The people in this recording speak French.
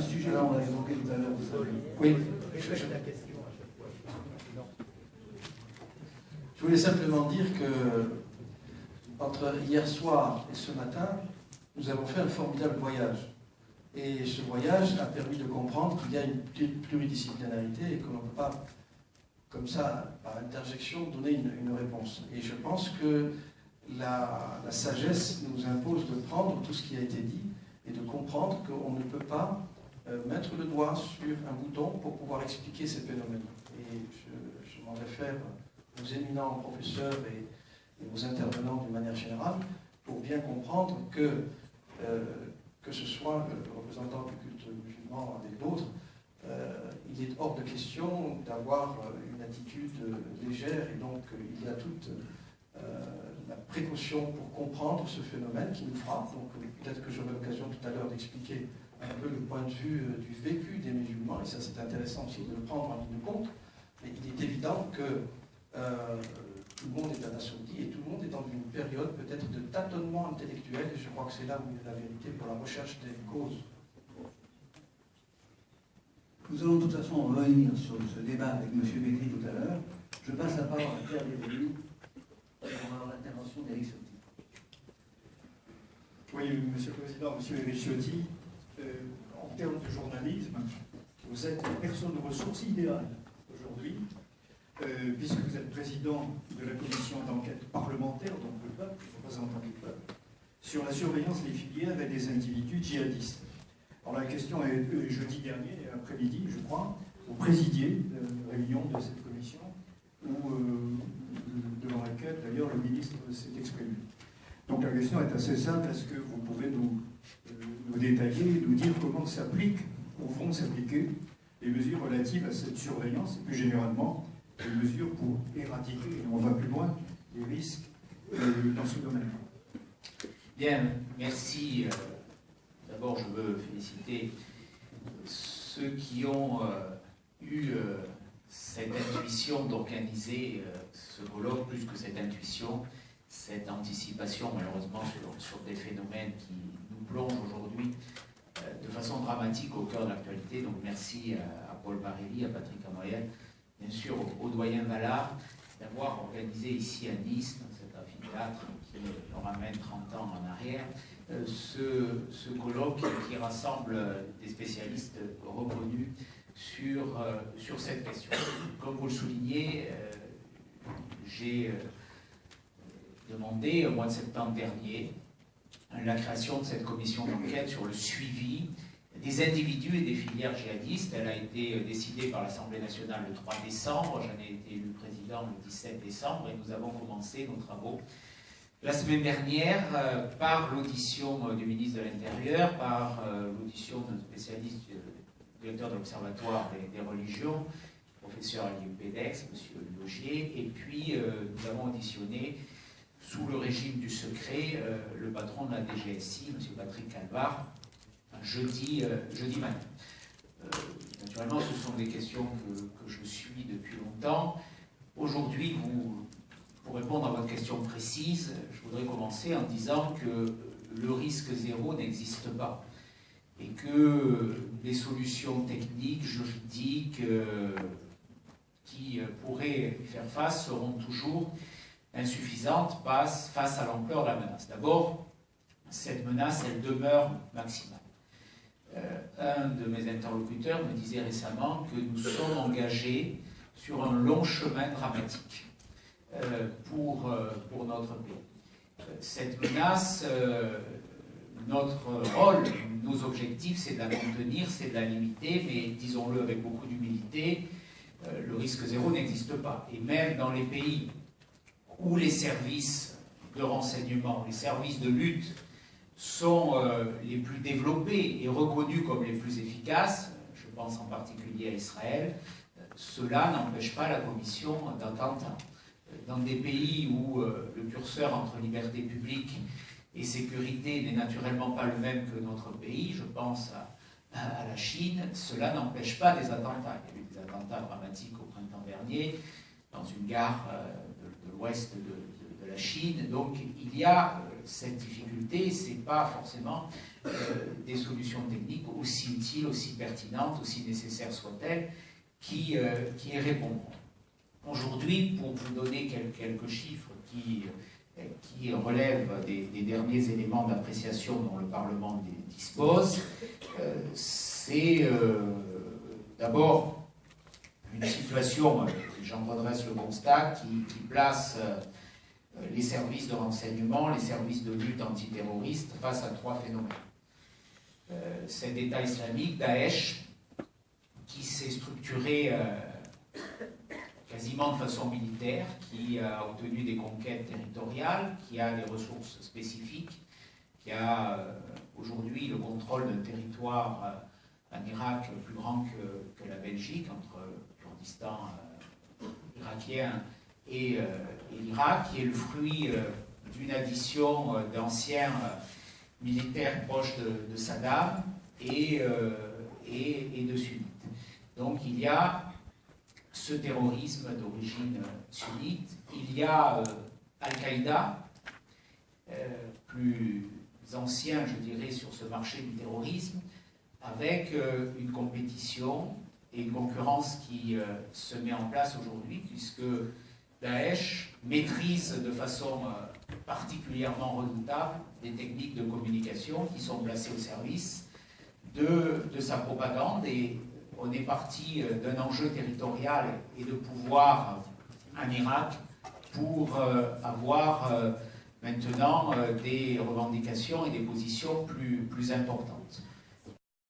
sujet qu'on a évoqué tout à l'heure. Oui. Je voulais simplement dire que entre hier soir et ce matin, nous avons fait un formidable voyage. Et ce voyage a permis de comprendre qu'il y a une pluridisciplinarité et qu'on ne peut pas, comme ça, par interjection, donner une réponse. Et je pense que la sagesse nous impose de prendre tout ce qui a été dit et de comprendre qu'on ne peut pas mettre le doigt sur un bouton pour pouvoir expliquer ces phénomènes. Et je m'en réfère aux éminents professeurs et aux intervenants d'une manière générale pour bien comprendre que ce soit le représentant du culte musulman avec d'autres, il est hors de question d'avoir une attitude légère et donc il y a toute la précaution pour comprendre ce phénomène qui nous frappe. Donc peut-être que j'aurai l'occasion tout à l'heure d'expliquer un peu le point de vue du vécu des musulmans, et ça c'est intéressant aussi de le prendre en ligne de compte, mais il est évident que tout le monde est un assourdi et tout le monde est dans une période peut-être de tâtonnement intellectuel, et je crois que c'est là où il y a la vérité pour la recherche des causes. Nous allons de toute façon revenir sur ce débat avec M. Bécry tout à l'heure. Je passe la parole à Pierre Desveilleux pour avoir l'intervention d'Éric Ciotti. Oui, Monsieur le Président, Monsieur Éric Ciotti, en termes de journalisme, vous êtes la personne ressource idéale aujourd'hui, puisque vous êtes président de la commission d'enquête parlementaire, donc le peuple, représentant du peuple, sur la surveillance des filières et des individus djihadistes. Alors la question est, jeudi dernier, après-midi, je crois, vous présidiez la réunion de cette commission, devant laquelle d'ailleurs le ministre s'est exprimé. Donc la question est assez simple, est-ce que vous pouvez nous détailler, nous dire comment s'appliquent, ou vont s'appliquer, les mesures relatives à cette surveillance, et plus généralement, les mesures pour éradiquer, et on va plus loin, les risques dans ce domaine. Bien, merci. D'abord, je veux féliciter ceux qui ont eu cette intuition d'organiser ce colloque, plus que cette intuition, cette anticipation, malheureusement, sur des phénomènes qui nous plongent aujourd'hui de façon dramatique au cœur de l'actualité. Donc merci à Paul Barély, à Patrick Amoyel, bien sûr au doyen Valard, d'avoir organisé ici à Nice, dans cet amphithéâtre qui nous ramène 30 ans en arrière, ce colloque qui rassemble des spécialistes reconnus sur cette question. Comme vous le soulignez, j'ai demandé au mois de septembre dernier la création de cette commission d'enquête sur le suivi des individus et des filières djihadistes. Elle a été décidée par l'Assemblée nationale le 3 décembre, j'en ai été élu président le 17 décembre et nous avons commencé nos travaux la semaine dernière par l'audition du ministre de l'Intérieur, par l'audition d'un spécialiste, directeur de l'Observatoire des religions, professeur à l'IUPEDEX, M. Logier, et puis nous avons auditionné sous le régime du secret le patron de la DGSI, M. Patrick Calvar, jeudi matin. Naturellement, ce sont des questions que je suis depuis longtemps. Aujourd'hui, pour répondre à votre question précise, je voudrais commencer en disant que le risque zéro n'existe pas et que les solutions techniques, juridiques qui pourraient y faire face seront toujours insuffisantes face à l'ampleur de la menace. D'abord, cette menace, elle demeure maximale. Un de mes interlocuteurs me disait récemment que nous sommes engagés sur un long chemin dramatique pour notre pays. Cette menace, notre rôle, nos objectifs, c'est de la contenir, c'est de la limiter, mais disons-le avec beaucoup d'humilité, le risque zéro n'existe pas. Et même dans les pays où les services de renseignement, les services de lutte sont les plus développés et reconnus comme les plus efficaces, je pense en particulier à Israël, cela n'empêche pas la commission d'attentats. Dans des pays où le curseur entre liberté publique et sécurité n'est naturellement pas le même que notre pays, je pense à la Chine, cela n'empêche pas des attentats. Il y a eu des attentats dramatiques au printemps dernier dans une gare de l'ouest de la Chine. Donc il y a cette difficulté, ce n'est pas forcément des solutions techniques aussi utiles, aussi pertinentes, aussi nécessaires soient-elles, qui y répondront. Aujourd'hui, pour vous donner quelques chiffres qui relèvent des derniers éléments d'appréciation dont le Parlement dispose, c'est d'abord une situation, j'en redresse le constat, qui place les services de renseignement, les services de lutte antiterroriste face à 3 phénomènes. Cet État islamique, Daesh, qui s'est structuré quasiment de façon militaire, qui a obtenu des conquêtes territoriales, qui a des ressources spécifiques, qui a aujourd'hui le contrôle d'un territoire en Irak plus grand que la Belgique, entre le Kurdistan irakien et l'Irak, qui est le fruit d'une addition d'anciens militaires proches de Saddam et de sunnites. Donc il y a ce terrorisme d'origine sunnite, il y a Al-Qaïda, plus ancien, je dirais, sur ce marché du terrorisme, avec une compétition et une concurrence qui se met en place aujourd'hui, puisque Daesh maîtrise de façon particulièrement redoutable des techniques de communication qui sont placées au service de sa propagande. Et on est parti d'un enjeu territorial et de pouvoir en Irak pour avoir maintenant des revendications et des positions plus importantes.